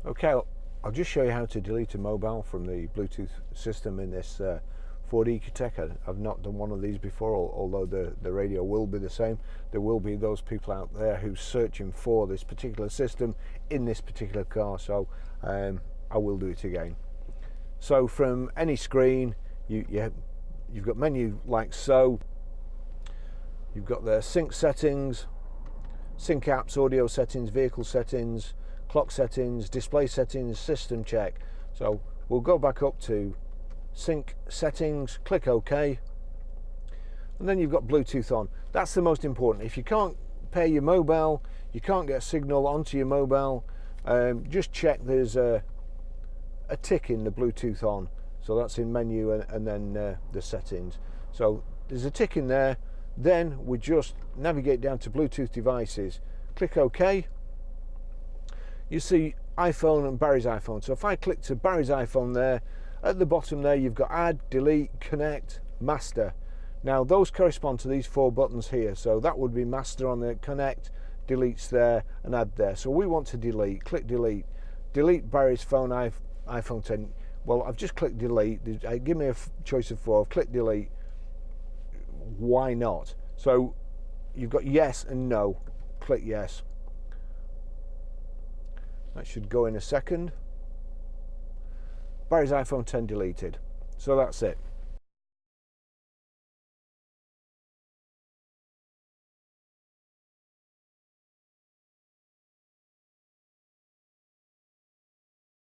Okay, I'll just show you how to delete a mobile from the Bluetooth system in this Ford EcoSport. I've not done one of these before, although the radio will be the same. There will be those people out there who's searching for this particular system in this particular car, so I will do it again. So from any screen, you've got menu like so. You've got the sync settings, sync apps, audio settings, vehicle settings, clock settings, display settings, system check. So we'll go back up to sync settings, click OK, and then you've got Bluetooth on. That's the most important. If you can't pair your mobile, you can't get a signal onto your mobile, just check there's a tick in the Bluetooth on. So that's in menu and then the settings. So there's a tick in there. Then we just navigate down to Bluetooth devices, click OK. You see iPhone and Barry's iPhone. So if I click to Barry's iPhone there, at the bottom there you've got add, delete, connect, master. Now those correspond to these four buttons here. So that would be master on the connect, deletes there, and add there. So we want to delete, click delete. Delete Barry's phone, iPhone 10. Well, I've just clicked delete. Give me a choice of four. Click delete. Why not? So you've got yes and no. Click yes. That should go in a second. Barry's iPhone 10 deleted. So that's it.